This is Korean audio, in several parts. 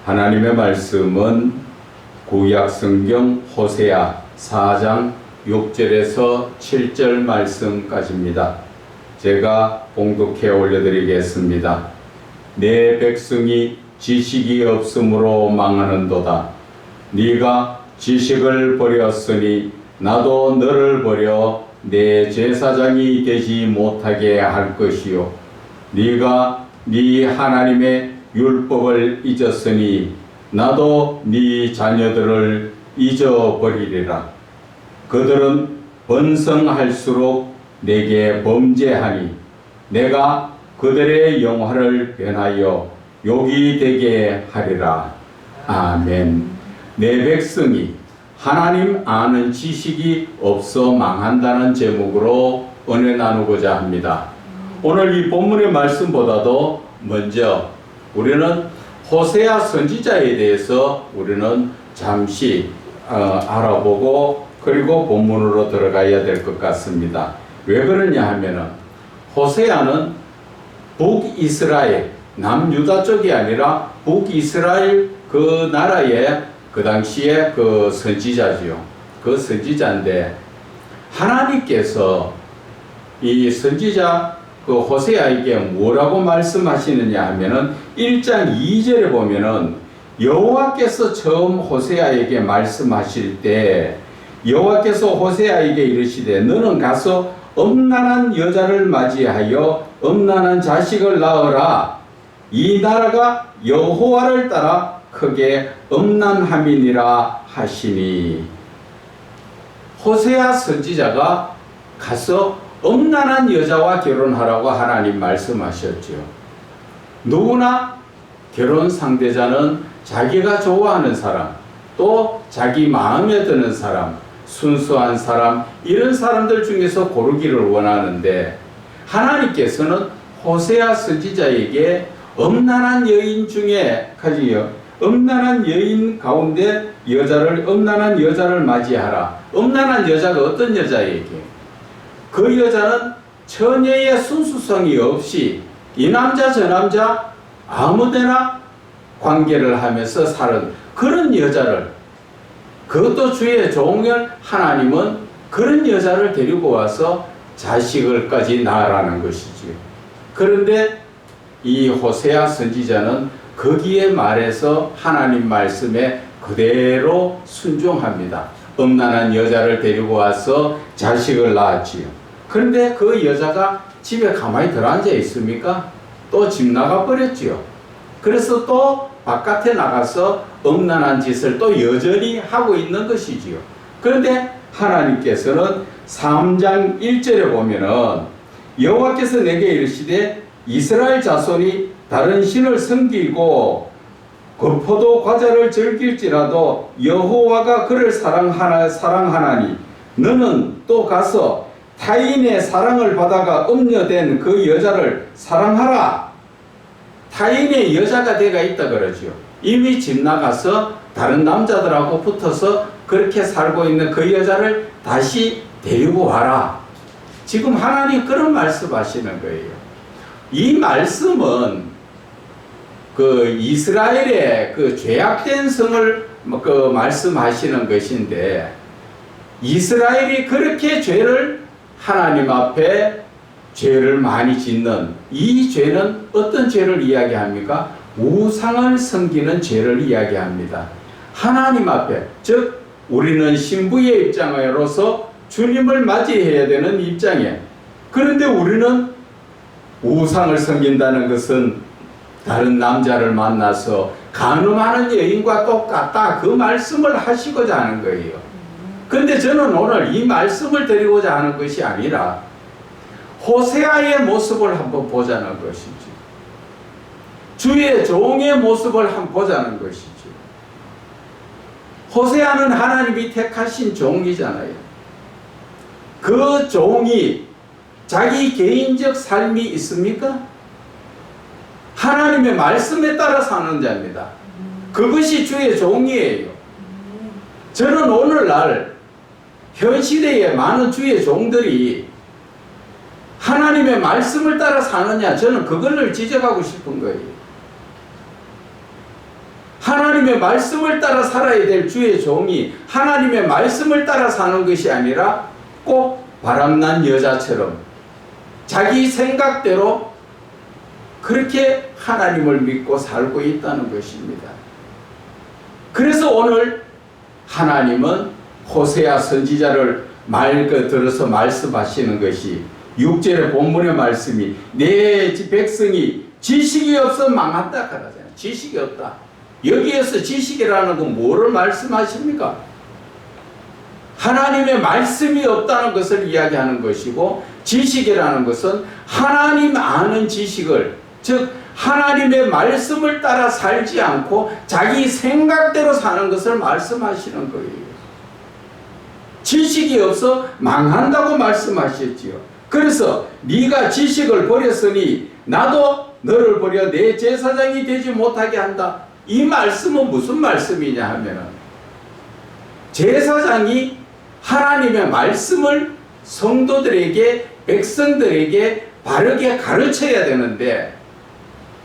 하나님의 말씀은 구약 성경 호세아 4장 6절에서 7절 말씀까지입니다. 제가 봉독해 올려드리겠습니다. 내 백성이 지식이 없으므로 망하는도다. 네가 지식을 버렸으니 나도 너를 버려 내 제사장이 되지 못하게 할 것이요. 네가 네 하나님의 율법을 잊었으니 나도 네 자녀들을 잊어버리리라. 그들은 번성할수록 내게 범죄하니 내가 그들의 영화를 변하여 욕이 되게 하리라. 아멘. 내 백성이 하나님 아는 지식이 없어 망한다는 제목으로 은혜 나누고자 합니다. 오늘 이 본문의 말씀보다도 먼저 우리는 호세아 선지자에 대해서 우리는 잠시 알아보고 그리고 본문으로 들어가야 될 것 같습니다. 왜 그러냐 하면은 호세아는 북이스라엘, 남유다 쪽이 아니라 북이스라엘 그 나라의 그 당시에 그 선지자지요. 그 선지자인데 하나님께서 이 선지자 그 호세아에게 뭐라고 말씀하시느냐 하면은 1장 2절에 보면은 여호와께서 처음 호세아에게 말씀하실 때 여호와께서 호세아에게 이르시되 너는 가서 음란한 여자를 맞이하여 음란한 자식을 낳으라. 이 나라가 여호와를 따라 크게 음란함이니라 하시니. 호세아 선지자가 가서 음란한 여자와 결혼하라고 하나님 말씀하셨죠. 누구나 결혼 상대자는 자기가 좋아하는 사람, 또 자기 마음에 드는 사람, 순수한 사람, 이런 사람들 중에서 고르기를 원하는데 하나님께서는 호세아 선지자에게 음란한 여인 중에 음란한 여인 가운데 음란한 여자를 맞이하라. 음란한 여자가 어떤 여자에게? 그 여자는 처녀의 순수성이 없이 이 남자 저 남자 아무데나 관계를 하면서 사는 그런 여자를, 그것도 주의 종을 하나님은 그런 여자를 데리고 와서 자식을까지 낳으라는 것이지요. 그런데 이 호세아 선지자는 거기에 말해서 하나님 말씀에 그대로 순종합니다. 음란한 여자를 데리고 와서 자식을 낳았지요. 그런데 그 여자가 집에 가만히 들어앉아 있습니까? 또 집 나가 버렸지요. 그래서 또 바깥에 나가서 음란한 짓을 또 여전히 하고 있는 것이지요. 그런데 하나님께서는 3장 1절에 보면은 여호와께서 내게 이르시되 이스라엘 자손이 다른 신을 섬기고 그 포도 과자를 즐길지라도 여호와가 그를 사랑하나니 너는 또 가서 타인의 사랑을 받아가 음녀된 그 여자를 사랑하라. 타인의 여자가 돼가 있다 그러죠. 이미 집 나가서 다른 남자들하고 붙어서 그렇게 살고 있는 그 여자를 다시 데리고 와라. 지금 하나님 그런 말씀하시는 거예요. 이 말씀은 그 이스라엘의 그 죄악된 성을 그 말씀하시는 것인데 이스라엘이 그렇게 죄를 하나님 앞에 죄를 많이 짓는 이 죄는 어떤 죄를 이야기합니까? 우상을 섬기는 죄를 이야기합니다. 하나님 앞에, 즉 우리는 신부의 입장으로서 주님을 맞이해야 되는 입장에, 그런데 우리는 우상을 섬긴다는 것은 다른 남자를 만나서 간음하는 여인과 똑같다, 그 말씀을 하시고자 하는 거예요. 그런데 저는 오늘 이 말씀을 드리고자 하는 것이 아니라 호세아의 모습을 한번 보자는 것이죠. 주의 종의 모습을 한번 보자는 것이죠. 호세아는 하나님이 택하신 종이잖아요. 그 종이 자기 개인적 삶이 있습니까? 하나님의 말씀에 따라 사는 자입니다. 그것이 주의 종이에요. 저는 오늘날 현 시대에 많은 주의 종들이 하나님의 말씀을 따라 사느냐, 저는 그걸 지적하고 싶은 거예요. 하나님의 말씀을 따라 살아야 될 주의 종이 하나님의 말씀을 따라 사는 것이 아니라 꼭 바람난 여자처럼 자기 생각대로 그렇게 하나님을 믿고 살고 있다는 것입니다. 그래서 오늘 하나님은 호세아 선지자를 말 들어서 말씀하시는 것이 6절의 본문의 말씀이 내 백성이 지식이 없어 망한다 하잖아요. 지식이 없다. 여기에서 지식이라는 건 뭐를 말씀하십니까? 하나님의 말씀이 없다는 것을 이야기하는 것이고, 지식이라는 것은 하나님 아는 지식을, 즉 하나님의 말씀을 따라 살지 않고 자기 생각대로 사는 것을 말씀하시는 거예요. 지식이 없어 망한다고 말씀하셨지요. 그래서 네가 지식을 버렸으니 나도 너를 버려 내 제사장이 되지 못하게 한다. 이 말씀은 무슨 말씀이냐 하면은, 제사장이 하나님의 말씀을 성도들에게, 백성들에게 바르게 가르쳐야 되는데,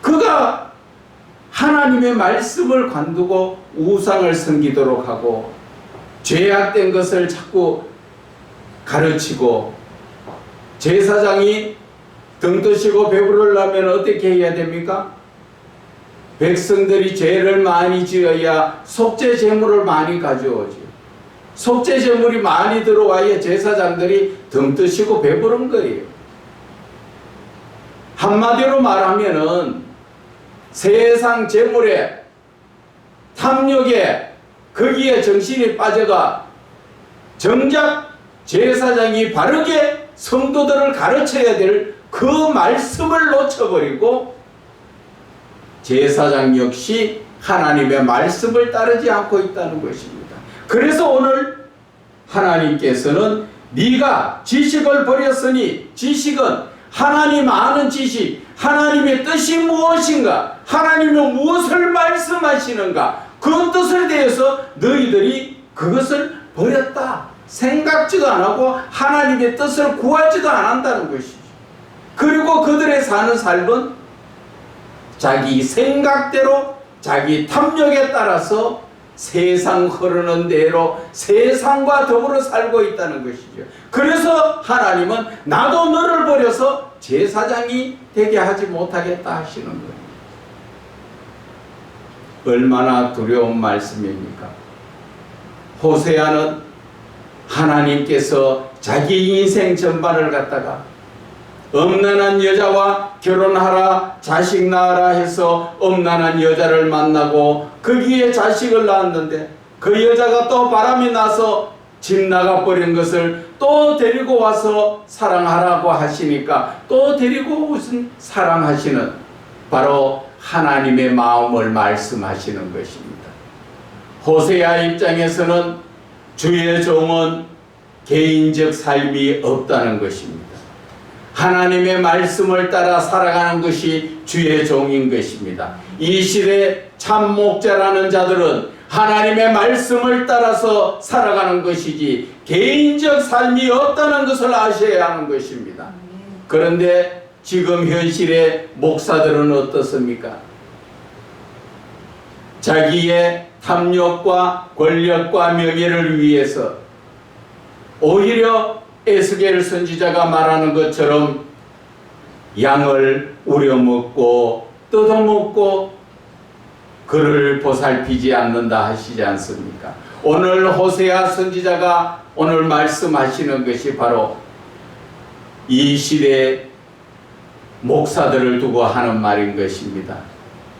그가 하나님의 말씀을 관두고 우상을 섬기도록 하고 죄악된 것을 자꾸 가르치고, 제사장이 등 뜨시고 배부르려면 어떻게 해야 됩니까? 백성들이 죄를 많이 지어야 속죄 제물을 많이 가져오죠. 속죄 제물이 많이 들어와야 제사장들이 등 뜨시고 배부른 거예요. 한마디로 말하면은 세상 재물에, 탐욕에, 거기에 정신이 빠져가 정작 제사장이 바르게 성도들을 가르쳐야 될 그 말씀을 놓쳐버리고, 제사장 역시 하나님의 말씀을 따르지 않고 있다는 것입니다. 그래서 오늘 하나님께서는 네가 지식을 버렸으니, 지식은 하나님 아는 지식, 하나님의 뜻이 무엇인가, 하나님은 무엇을 말씀하시는가, 그 뜻에 대해서 너희들이 그것을 버렸다, 생각지도 안 하고 하나님의 뜻을 구하지도 않는다는 것이죠. 그리고 그들의 사는 삶은 자기 생각대로, 자기 탐욕에 따라서 세상 흐르는 대로 세상과 더불어 살고 있다는 것이죠. 그래서 하나님은 나도 너를 버려서 제사장이 되게 하지 못하겠다 하시는 거예요. 얼마나 두려운 말씀입니까? 호세아는 하나님께서 자기 인생 전반을 갖다가 엄난한 여자와 결혼하라, 자식 낳아라 해서 엄난한 여자를 만나고 거기에 자식을 낳았는데, 그 여자가 또 바람이 나서 집 나가버린 것을 또 데리고 와서 사랑하라고 하시니까 또 데리고 무슨 사랑하시는, 바로 하나님의 마음을 말씀하시는 것입니다. 호세아 입장에서는 주의 종은 개인적 삶이 없다는 것입니다. 하나님의 말씀을 따라 살아가는 것이 주의 종인 것입니다. 이 시대 참 목자라는 자들은 하나님의 말씀을 따라서 살아가는 것이지 개인적 삶이 없다는 것을 아셔야 하는 것입니다. 그런데 지금 현실의 목사들은 어떻습니까? 자기의 탐욕과 권력과 명예를 위해서 오히려 에스겔 선지자가 말하는 것처럼 양을 우려먹고 뜯어먹고 그를 보살피지 않는다 하시지 않습니까? 오늘 호세아 선지자가 오늘 말씀하시는 것이 바로 이 시대의 목사들을 두고 하는 말인 것입니다.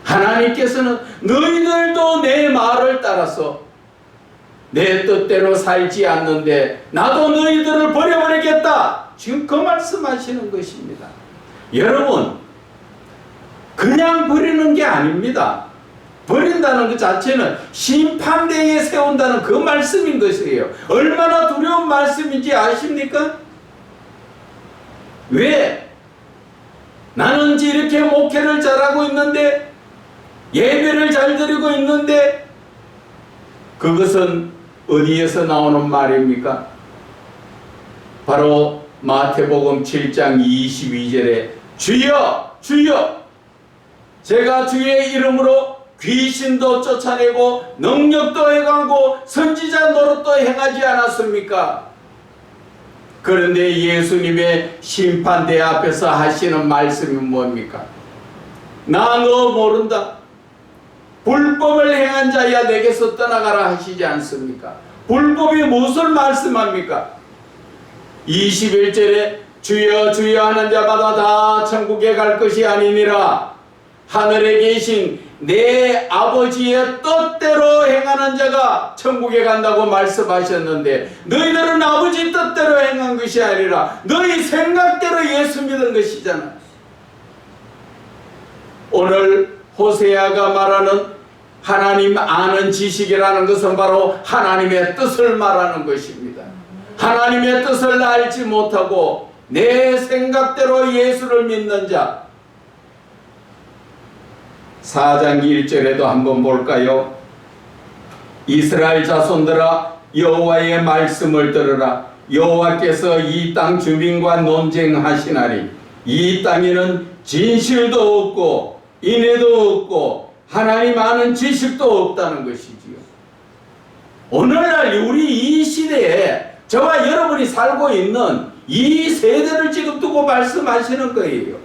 하나님께서는 너희들도 내 말을 따라서 내 뜻대로 살지 않는데 나도 너희들을 버려버리겠다, 지금 그 말씀하시는 것입니다. 여러분, 그냥 버리는 게 아닙니다. 버린다는 것 자체는 심판대에 세운다는 그 말씀인 것이에요. 얼마나 두려운 말씀인지 아십니까? 왜? 나는 이렇게 목회를 잘하고 있는데, 예배를 잘 드리고 있는데, 그것은 어디에서 나오는 말입니까? 바로 마태복음 7장 22절에 주여 주여 제가 주의 이름으로 귀신도 쫓아내고 능력도 행하고 선지자 노릇도 행하지 않았습니까? 그런데 예수님의 심판대 앞에서 하시는 말씀이 뭡니까? 나 너 모른다. 불법을 행한 자야 내게서 떠나가라 하시지 않습니까? 불법이 무엇을 말씀합니까? 21절에 주여 주여 하는 자마다 다 천국에 갈 것이 아니니라. 하늘에 계신 내 아버지의 뜻대로 행하는 자가 천국에 간다고 말씀하셨는데, 너희들은 아버지 뜻대로 행한 것이 아니라 너희 생각대로 예수 믿은 것이잖아. 오늘 호세아가 말하는 하나님 아는 지식이라는 것은 바로 하나님의 뜻을 말하는 것입니다. 하나님의 뜻을 알지 못하고 내 생각대로 예수를 믿는 자. 4장 1절에도 한번 볼까요? 이스라엘 자손들아 여호와의 말씀을 들으라. 여호와께서 이 땅 주민과 논쟁하시나니 이 땅에는 진실도 없고 인애도 없고 하나님 아는 지식도 없다는 것이지요. 오늘날 우리 이 시대에 저와 여러분이 살고 있는 이 세대를 지금 두고 말씀하시는 거예요.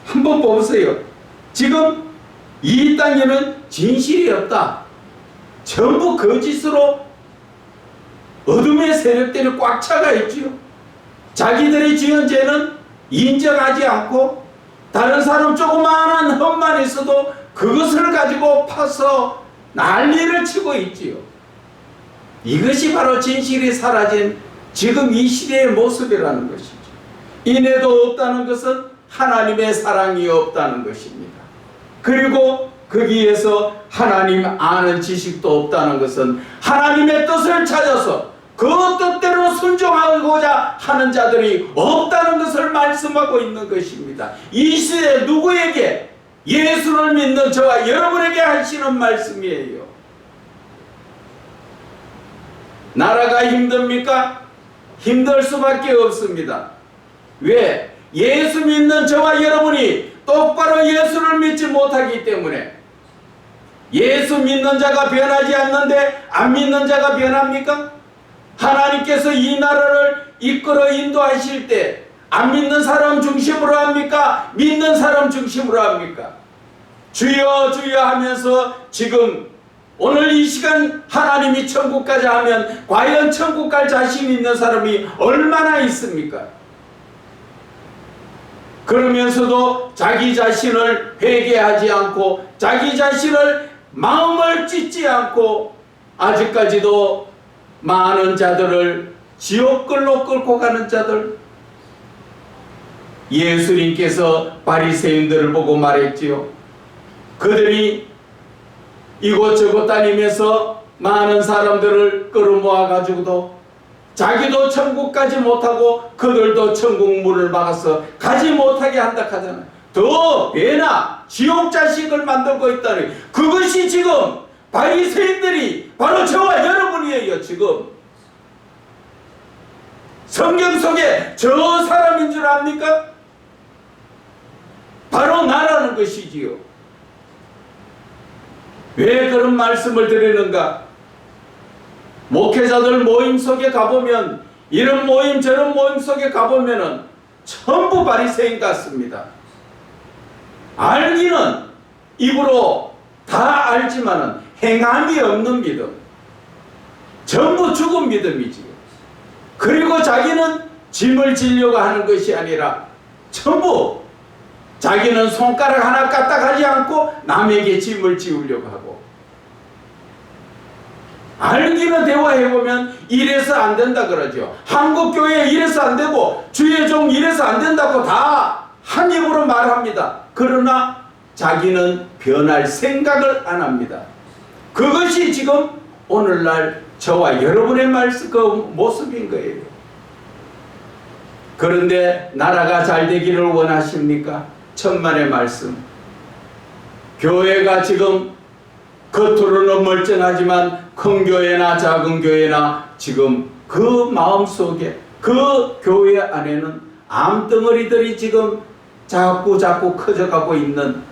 한번 보세요. 지금 이 땅에는 진실이 없다. 전부 거짓으로 어둠의 세력들이 꽉 차가 있지요. 자기들이 지은 죄는 인정하지 않고 다른 사람 조그마한 흠만 있어도 그것을 가지고 파서 난리를 치고 있지요. 이것이 바로 진실이 사라진 지금 이 시대의 모습이라는 것이죠. 인애도 없다는 것은 하나님의 사랑이 없다는 것입니다. 그리고 거기에서 하나님 아는 지식도 없다는 것은 하나님의 뜻을 찾아서 그 뜻대로 순종하고자 하는 자들이 없다는 것을 말씀하고 있는 것입니다. 이 시대에 누구에게? 예수를 믿는 저와 여러분에게 하시는 말씀이에요. 나라가 힘듭니까? 힘들 수밖에 없습니다. 왜? 예수 믿는 저와 여러분이 똑바로 예수를 믿지 못하기 때문에. 예수 믿는 자가 변하지 않는데 안 믿는 자가 변합니까? 하나님께서 이 나라를 이끌어 인도하실 때 안 믿는 사람 중심으로 합니까? 믿는 사람 중심으로 합니까? 주여 주여 하면서 지금 오늘 이 시간 하나님이 천국 가자 하면 과연 천국 갈 자신 있는 사람이 얼마나 있습니까? 그러면서도 자기 자신을 회개하지 않고 자기 자신을 마음을 찢지 않고 아직까지도 많은 자들을 지옥길로 끌고 가는 자들. 예수님께서 바리새인들을 보고 말했지요. 그들이 이곳저곳 다니면서 많은 사람들을 끌어모아 가지고도 자기도 천국 가지 못하고 그들도 천국 문을 막아서 가지 못하게 한다 하잖아요. 더 배나 지옥 자식을 만들고 있다니, 그것이 지금 바리새인들이 바로 저와 여러분이에요. 지금 성경 속에 저 사람인 줄 압니까? 바로 나라는 것이지요. 왜 그런 말씀을 드리는가? 목회자들 모임 속에 가보면, 이런 모임 저런 모임 속에 가보면은 전부 바리새인 같습니다. 알기는 입으로 다 알지만은 행함이 없는 믿음, 전부 죽은 믿음이지요. 그리고 자기는 짐을 지려고 하는 것이 아니라 전부 자기는 손가락 하나 까딱하지 않고 남에게 짐을 지우려고 하고, 알기는 대화해보면 이래서 안 된다 그러죠. 한국교회 이래서 안 되고 주의 종 이래서 안 된다고 다 한 입으로 말합니다. 그러나 자기는 변할 생각을 안 합니다. 그것이 지금 오늘날 저와 여러분의 그 모습인 거예요. 그런데 나라가 잘 되기를 원하십니까? 천만의 말씀. 교회가 지금 겉으로는 멀쩡하지만 큰 교회나 작은 교회나 지금 그 마음속에, 그 교회 안에는 암덩어리들이 지금 자꾸 커져가고 있는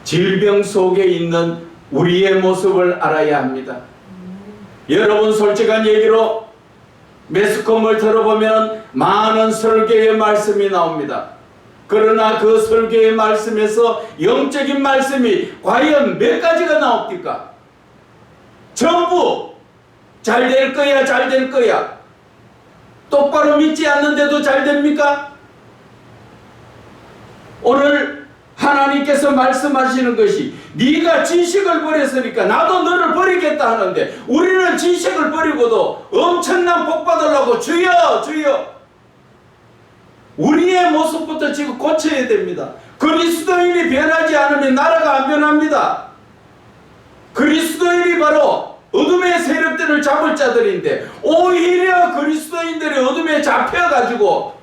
질병 속에 있는 우리의 모습을 알아야 합니다. 여러분, 솔직한 얘기로 매스컴을 들어보면 많은 설교의 말씀이 나옵니다. 그러나 그 설교의 말씀에서 영적인 말씀이 과연 몇 가지가 나옵니까? 전부 잘 될 거야, 잘 될 거야. 똑바로 믿지 않는데도 잘 됩니까? 오늘 하나님께서 말씀하시는 것이 네가 지식을 버렸으니까 나도 너를 버리겠다 하는데, 우리는 지식을 버리고도 엄청난 복 받으려고 주여 주여, 우리의 모습부터 지금 고쳐야 됩니다. 그리스도인이 변하지 않으면 나라가 안 변합니다. 그리스도인이 바로 어둠의 세력들을 잡을 자들인데, 오히려 그리스도인들이 어둠에 잡혀가지고,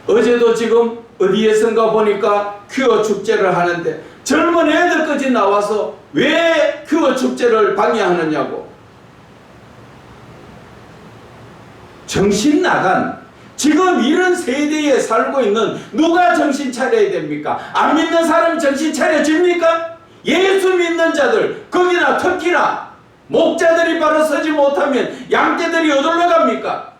어제도 지금 어디에선가 보니까 큐어 축제를 하는데 젊은 애들까지 나와서 왜 큐어 축제를 방해하느냐고. 정신 나간, 지금 이런 세대에 살고 있는 누가 정신 차려야 됩니까? 안 믿는 사람이 정신 차려집니까? 예수 믿는 자들, 거기나 특히나 목자들이 바로 서지 못하면 양떼들이 어디로 갑니까?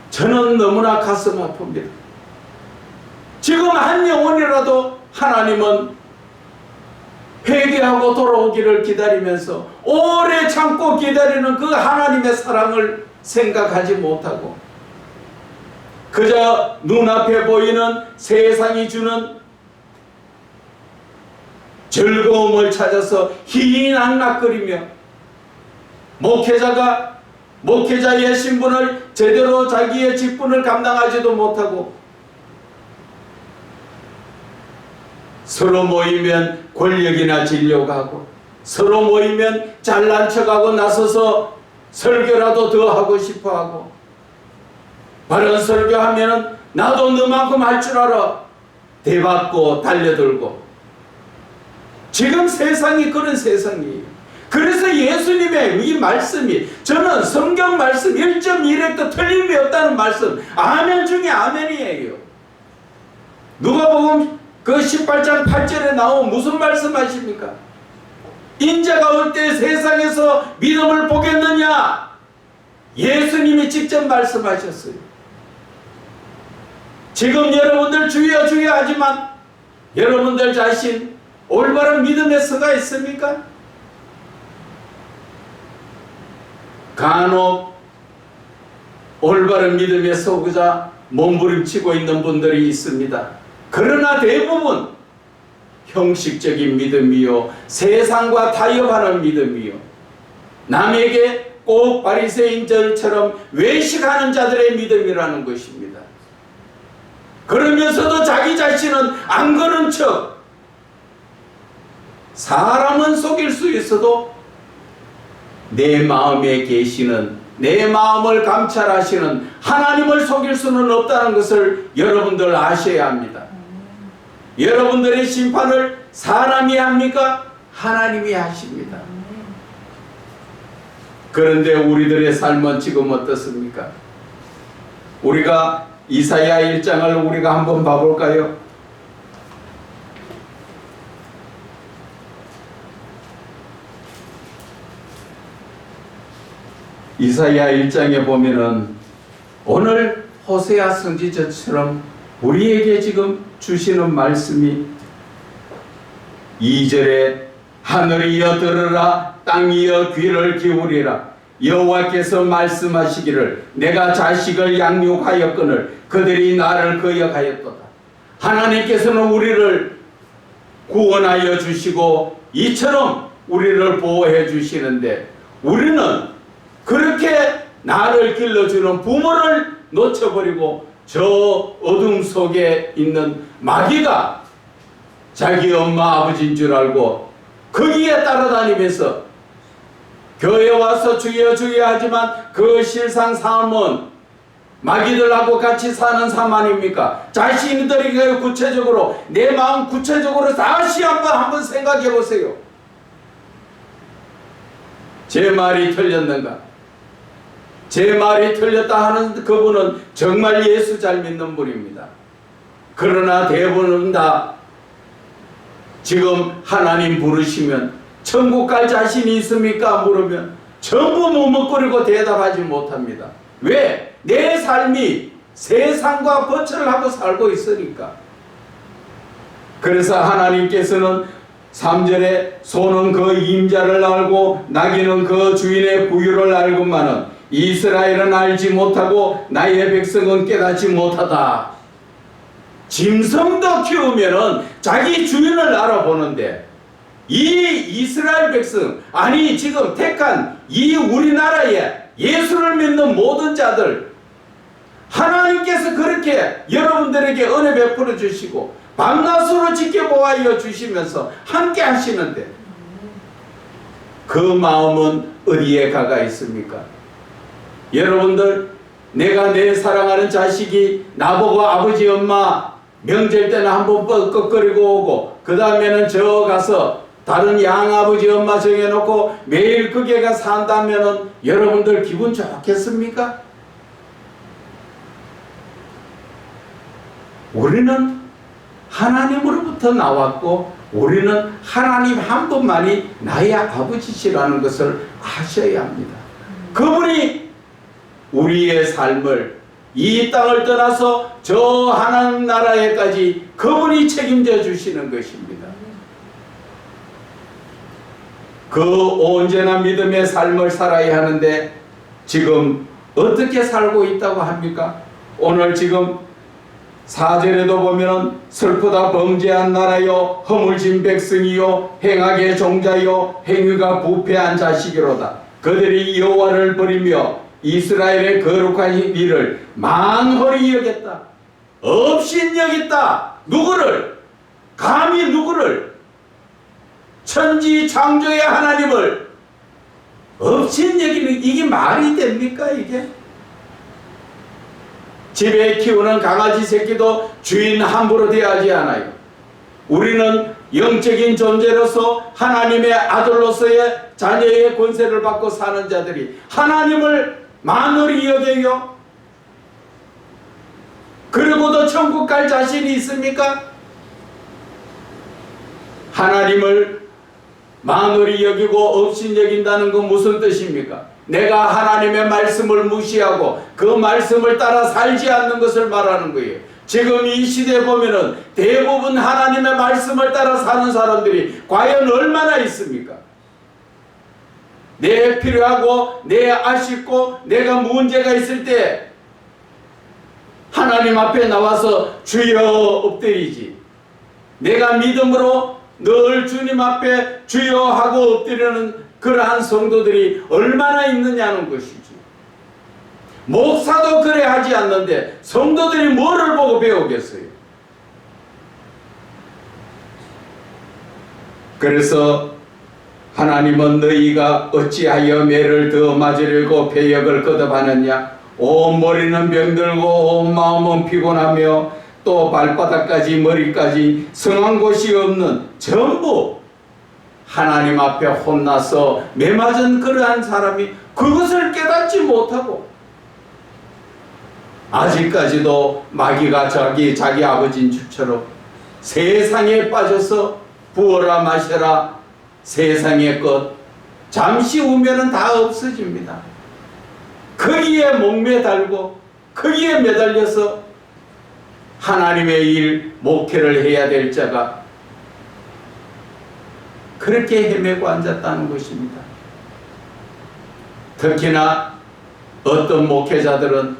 저는 너무나 가슴 아픕니다. 지금 한 영혼이라도 하나님은 회개하고 돌아오기를 기다리면서 오래 참고 기다리는 그 하나님의 사랑을 생각하지 못하고 그저 눈앞에 보이는 세상이 주는 즐거움을 찾아서 희희낙낙거리며 목회자의 신분을 제대로 자기의 직분을 감당하지도 못하고, 서로 모이면 권력이나 지려고 하고, 서로 모이면 잘난 척하고 나서서 설교라도 더 하고 싶어하고, 바른 설교하면 나도 너만큼 할 줄 알아 대받고 달려들고, 지금 세상이 그런 세상이에요. 그래서 예수님의 이 말씀이, 저는 성경 말씀 1.1획도 틀림이 없다는 말씀, 아멘 중에 아멘이에요. 누가복음 그 18장 8절에 나온 무슨 말씀하십니까? 인자가 올 때 세상에서 믿음을 보겠느냐? 예수님이 직접 말씀하셨어요. 지금 여러분들 주여 주여 하지만 여러분들 자신 올바른 믿음에 서가 있습니까? 간혹 올바른 믿음에 서고자 몸부림치고 있는 분들이 있습니다. 그러나 대부분 형식적인 믿음이요, 세상과 타협하는 믿음이요, 남에게 꼭 바리새인들처럼 외식하는 자들의 믿음이라는 것입니다. 그러면서도 자기 자신은 안 그런 척, 사람은 속일 수 있어도 내 마음에 계시는, 내 마음을 감찰하시는 하나님을 속일 수는 없다는 것을 여러분들 아셔야 합니다. 여러분들의 심판을 사람이 합니까? 하나님이 하십니다. 그런데 우리들의 삶은 지금 어떻습니까? 우리가 이사야 1장을 우리가 한번 봐볼까요? 이사야 1장에 보면은 오늘 호세아 선지자처럼 우리에게 지금 주시는 말씀이 2절에 하늘이여 들으라, 땅이여 귀를 기울이라. 여호와께서 말씀하시기를 내가 자식을 양육하였거늘 그들이 나를 거역하였도다. 하나님께서는 우리를 구원하여 주시고 이처럼 우리를 보호해 주시는데, 우리는 그렇게 나를 길러주는 부모를 놓쳐버리고 저 어둠 속에 있는 마귀가 자기 엄마 아버지인 줄 알고 거기에 따라다니면서 교회 와서 주여 주여 하지만 그 실상 삶은 마귀들하고 같이 사는 삶 아닙니까? 자신들에게 구체적으로, 내 마음 구체적으로 다시 한번 생각해 보세요. 제 말이 틀렸는가? 제 말이 틀렸다 하는 그분은 정말 예수 잘 믿는 분입니다. 그러나 대부분은 다 지금 하나님 부르시면 천국 갈 자신이 있습니까? 물으면 전부 머뭇거리고 대답하지 못합니다. 왜? 내 삶이 세상과 거절을 하고 살고 있으니까. 그래서 하나님께서는 3절에 소는 그 임자를 알고 나귀는 그 주인의 부유를 알고만은 이스라엘은 알지 못하고 나의 백성은 깨닫지 못하다. 짐승도 키우면은 자기 주인을 알아보는데 이 이스라엘 백성, 아니 지금 택한 이 우리나라에 예수를 믿는 모든 자들, 하나님께서 그렇게 여러분들에게 은혜 베풀어 주시고 밤낮으로 지켜보아 주시면서 함께 하시는데 그 마음은 어디에 가가 있습니까? 여러분들, 내가 내 사랑하는 자식이 나보고 아버지 엄마 명절 때는 한번 뻐끔거리고 오고 그 다음에는 저 가서 다른 양아버지 엄마 정해놓고 매일 거기에 산다면은 여러분들 기분 좋겠습니까? 우리는 하나님으로부터 나왔고 우리는 하나님 한 분만이 나의 아버지시라는 것을 아셔야 합니다. 그분이 우리의 삶을 이 땅을 떠나서 저 하나님 나라에까지 그분이 책임져 주시는 것입니다. 그 온전한 믿음의 삶을 살아야 하는데 지금 어떻게 살고 있다고 합니까? 오늘 지금 4절에도 보면은 슬프다 범죄한 나라요 허물진 백성이요 행악의 종자요 행위가 부패한 자식이로다. 그들이 여호와를 버리며 이스라엘의 거룩한 일을 망홀히 여겼다. 업신여겼다. 누구를? 감히 누구를? 천지 창조의 하나님을 업신여기는, 이게 말이 됩니까 이게? 집에 키우는 강아지 새끼도 주인 함부로 대하지 않아요. 우리는 영적인 존재로서 하나님의 아들로서의 자녀의 권세를 받고 사는 자들이 하나님을 만홀히 여겨요. 그리고도 천국 갈 자신이 있습니까? 하나님을 만홀히 여기고 업신여긴다는 건 무슨 뜻입니까? 내가 하나님의 말씀을 무시하고 그 말씀을 따라 살지 않는 것을 말하는 거예요. 지금 이 시대에 보면은 대부분 하나님의 말씀을 따라 사는 사람들이 과연 얼마나 있습니까? 내 필요하고 내 아쉽고 내가 문제가 있을 때 하나님 앞에 나와서 주여 엎드리지. 내가 믿음으로 늘 주님 앞에 주여 하고 엎드리는 그러한 성도들이 얼마나 있느냐는 것이지. 목사도 그래 하지 않는데 성도들이 뭐를 보고 배우겠어요? 그래서 하나님은 너희가 어찌하여 매를 더 맞으려고 배역을 거듭하느냐? 온 머리는 병들고 온 마음은 피곤하며 또 발바닥까지 머리까지 성한 곳이 없는, 전부 하나님 앞에 혼나서 매맞은 그러한 사람이 그것을 깨닫지 못하고 아직까지도 마귀가 자기 아버지인 줄처럼 세상에 빠져서 부어라 마셔라, 세상의 것 잠시 후면은 다 없어집니다. 거기에 목매달고 거기에 매달려서 하나님의 일, 목회를 해야 될 자가 그렇게 헤매고 앉았다는 것입니다. 특히나 어떤 목회자들은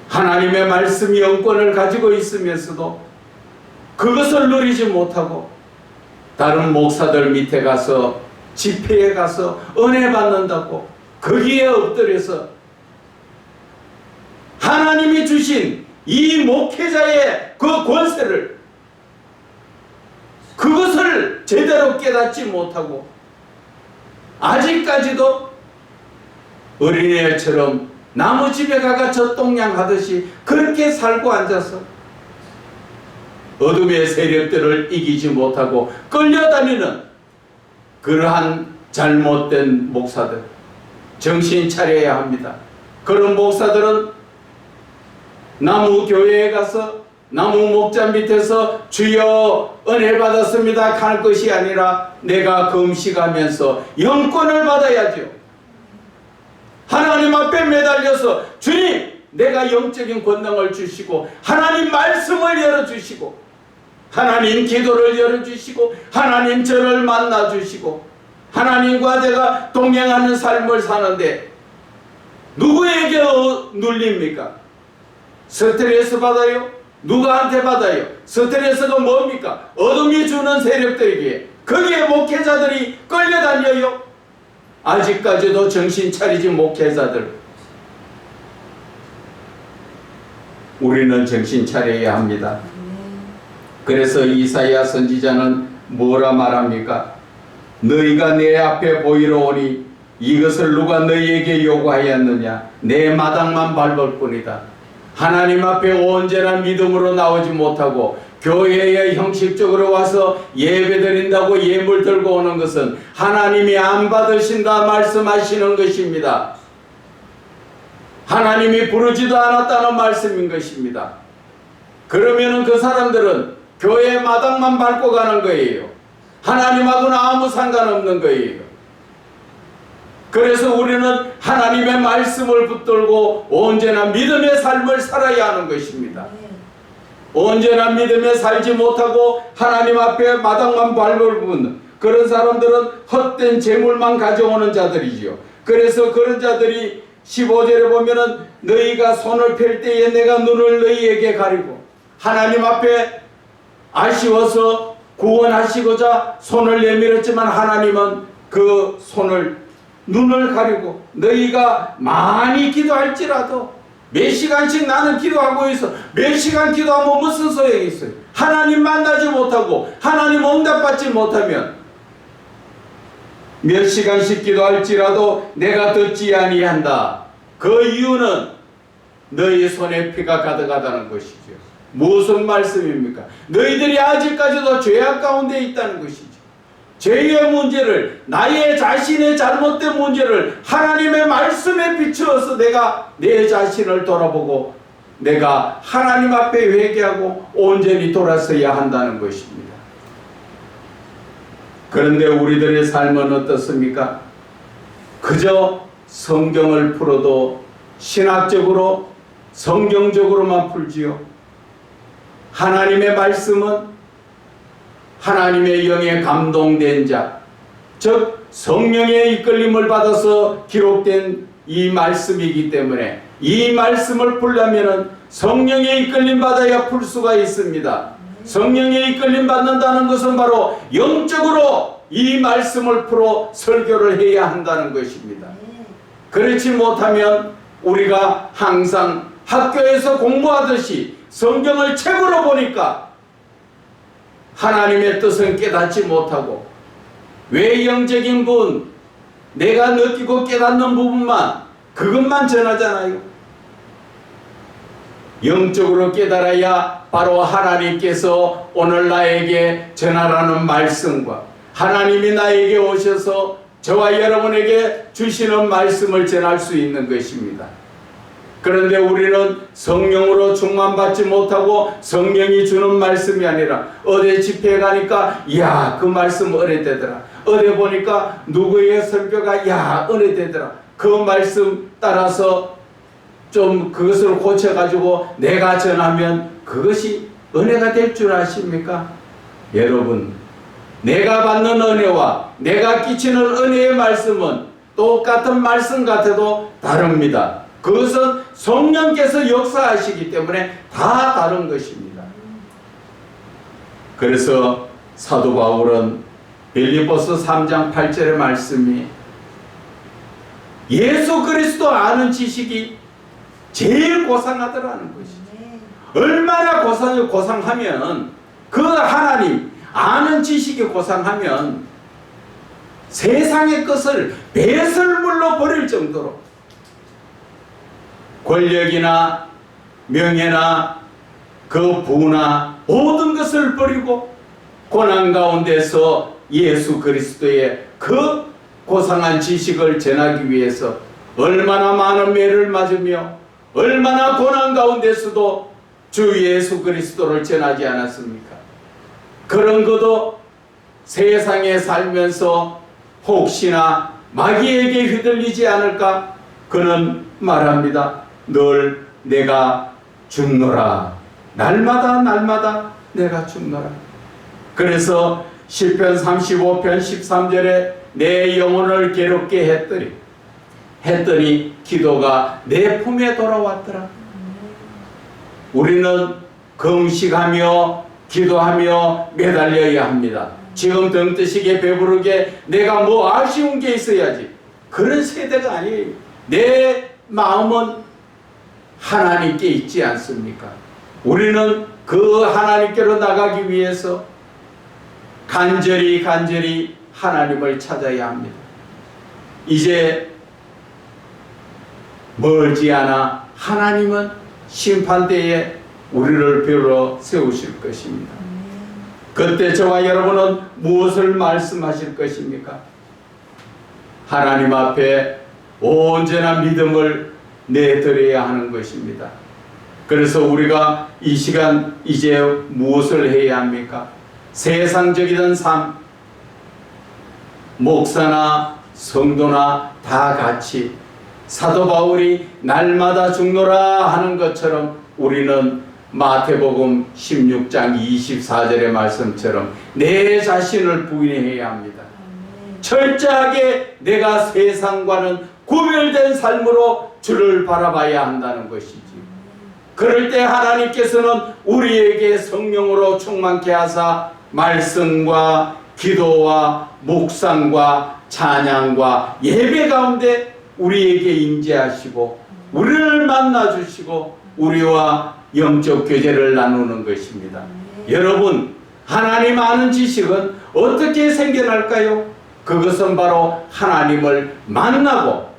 하나님의 말씀 영권을 가지고 있으면서도 그것을 누리지 못하고 다른 목사들 밑에 가서 집회에 가서 은혜 받는다고 거기에 엎드려서 하나님이 주신 이 목회자의 그 권세를, 그것을 제대로 깨닫지 못하고 아직까지도 어린애처럼 나무집에 가가 젖동냥 하듯이 그렇게 살고 앉아서 어둠의 세력들을 이기지 못하고 끌려다니는 그러한 잘못된 목사들, 정신 차려야 합니다. 그런 목사들은 나무 교회에 가서 나무 목자 밑에서 주여 은혜 받았습니다 할 것이 아니라 내가 금식하면서 영권을 받아야죠. 하나님 앞에 매달려서 주님 내가 영적인 권능을 주시고 하나님 말씀을 열어주시고 하나님 기도를 열어주시고 하나님 저를 만나주시고 하나님과 내가 동행하는 삶을 사는데 누구에게 눌립니까? 스트레스 받아요? 누구한테 받아요? 스트레스가 뭡니까? 어둠이 주는 세력들에게 거기에 목회자들이 끌려다녀요. 아직까지도 정신 차리지 목회자들. 우리는 정신 차려야 합니다. 그래서 이사야 선지자는 뭐라 말합니까? 너희가 내 앞에 보이러 오니 이것을 누가 너희에게 요구하였느냐? 내 마당만 밟을 뿐이다. 하나님 앞에 언제나 믿음으로 나오지 못하고 교회에 형식적으로 와서 예배 드린다고 예물 들고 오는 것은 하나님이 안 받으신다 말씀하시는 것입니다. 하나님이 부르지도 않았다는 말씀인 것입니다. 그러면은 그 사람들은 교회 마당만 밟고 가는 거예요. 하나님하고는 아무 상관없는 거예요. 그래서 우리는 하나님의 말씀을 붙들고 언제나 믿음의 삶을 살아야 하는 것입니다. 언제나 믿음에 살지 못하고 하나님 앞에 마당만 밟을 뿐 그런 사람들은 헛된 재물만 가져오는 자들이지요. 그래서 그런 자들이 15절에 보면은 너희가 손을 펼 때에 내가 눈을 너희에게 가리고 하나님 앞에 아쉬워서 구원하시고자 손을 내밀었지만 하나님은 그 눈을 가리고 너희가 많이 기도할지라도 몇 시간씩 나는 기도하고 있어. 몇 시간 기도하면 무슨 소용이 있어요? 하나님 만나지 못하고 하나님 응답받지 못하면 몇 시간씩 기도할지라도 내가 듣지 아니한다. 그 이유는 너희 손에 피가 가득하다는 것이죠. 무슨 말씀입니까? 너희들이 아직까지도 죄악 가운데 있다는 것이죠. 죄의 문제를, 나의 자신의 잘못된 문제를 하나님의 말씀에 비추어서 내가 내 자신을 돌아보고 내가 하나님 앞에 회개하고 온전히 돌아서야 한다는 것입니다. 그런데 우리들의 삶은 어떻습니까? 그저 성경을 풀어도 신학적으로 성경적으로만 풀지요. 하나님의 말씀은 하나님의 영에 감동된 자, 즉 성령의 이끌림을 받아서 기록된 이 말씀이기 때문에 이 말씀을 풀려면은 성령의 이끌림 받아야 풀 수가 있습니다. 성령의 이끌림 받는다는 것은 바로 영적으로 이 말씀을 풀어 설교를 해야 한다는 것입니다. 그렇지 못하면 우리가 항상 학교에서 공부하듯이 성경을 책으로 보니까 하나님의 뜻은 깨닫지 못하고 외형적인 부분, 내가 느끼고 깨닫는 부분만 그것만 전하잖아요. 영적으로 깨달아야 바로 하나님께서 오늘 나에게 전하라는 말씀과 하나님이 나에게 오셔서 저와 여러분에게 주시는 말씀을 전할 수 있는 것입니다. 그런데 우리는 성령으로 충만받지 못하고 성령이 주는 말씀이 아니라 어디 집회에 가니까 야, 그 말씀 은혜되더라. 어디 보니까 누구의 설교가 야, 은혜되더라. 그 말씀 따라서 좀 그것을 고쳐가지고 내가 전하면 그것이 은혜가 될 줄 아십니까? 여러분, 내가 받는 은혜와 내가 끼치는 은혜의 말씀은 똑같은 말씀 같아도 다릅니다. 그것은 성령께서 역사하시기 때문에 다 다른 것입니다. 그래서 사도 바울은 빌립보서 3장 8절의 말씀이 예수 그리스도 아는 지식이 제일 고상하더라는 것이죠. 얼마나 고상하면 그 하나님 아는 지식이 고상하면 세상의 것을 배설물로 버릴 정도로 권력이나 명예나 그 부나 모든 것을 버리고 고난 가운데서 예수 그리스도의 그 고상한 지식을 전하기 위해서 얼마나 많은 매를 맞으며 얼마나 고난 가운데서도 주 예수 그리스도를 전하지 않았습니까? 그런 것도 세상에 살면서 혹시나 마귀에게 휘둘리지 않을까? 그는 말합니다. 늘 내가 죽노라. 날마다 내가 죽노라. 그래서 시편 35편 13절에 내 영혼을 괴롭게 했더니 기도가 내 품에 돌아왔더라. 우리는 금식하며 기도하며 매달려야 합니다. 지금 등 뜨시게 배부르게 내가 뭐 아쉬운 게 있어야지. 그런 세대가 아니에요. 내 마음은 하나님께 있지 않습니까? 우리는 그 하나님께로 나가기 위해서 간절히 하나님을 찾아야 합니다. 이제 멀지 않아 하나님은 심판대에 우리를 배우러 세우실 것입니다. 그때 저와 여러분은 무엇을 말씀하실 것입니까? 하나님 앞에 언제나 믿음을 내드려야 하는 것입니다. 그래서 우리가 이 시간 이제 무엇을 해야 합니까? 세상적이던 삶, 목사나 성도나 다 같이 사도 바울이 날마다 죽노라 하는 것처럼 우리는 마태복음 16장 24절의 말씀처럼 내 자신을 부인해야 합니다. 철저하게 내가 세상과는 구별된 삶으로 주를 바라봐야 한다는 것이지. 그럴 때 하나님께서는 우리에게 성령으로 충만케 하사 말씀과 기도와 묵상과 찬양과 예배 가운데 우리에게 임재하시고 우리를 만나주시고 우리와 영적 교제를 나누는 것입니다. 여러분, 하나님 아는 지식은 어떻게 생겨날까요? 그것은 바로 하나님을 만나고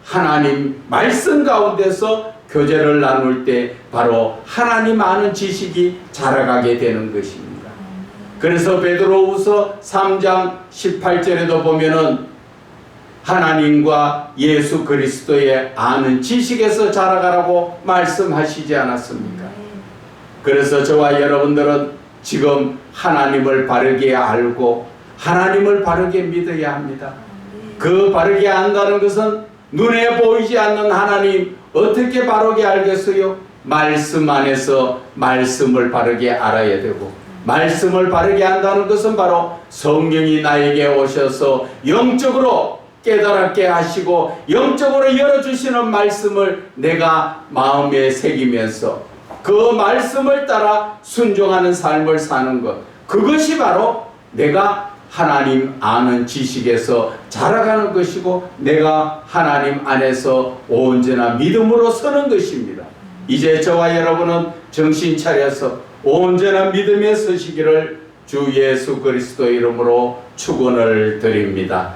하나님 말씀 가운데서 교제를 나눌 때 바로 하나님 아는 지식이 자라가게 되는 것입니다. 그래서 베드로후서 3장 18절에도 보면은 하나님과 예수 그리스도의 아는 지식에서 자라가라고 말씀하시지 않았습니까? 그래서 저와 여러분들은 지금 하나님을 바르게 알고 하나님을 바르게 믿어야 합니다. 그 바르게 안다는 것은 눈에 보이지 않는 하나님 어떻게 바르게 알겠어요? 말씀 안에서 말씀을 바르게 알아야 되고, 말씀을 바르게 안다는 것은 바로 성령이 나에게 오셔서 영적으로 깨달게 하시고 영적으로 열어주시는 말씀을 내가 마음에 새기면서 그 말씀을 따라 순종하는 삶을 사는 것, 그것이 바로 내가 하나님 아는 지식에서 자라가는 것이고 내가 하나님 안에서 언제나 믿음으로 서는 것입니다. 이제 저와 여러분은 정신 차려서 언제나 믿음에 서시기를 주 예수 그리스도 이름으로 축원을 드립니다.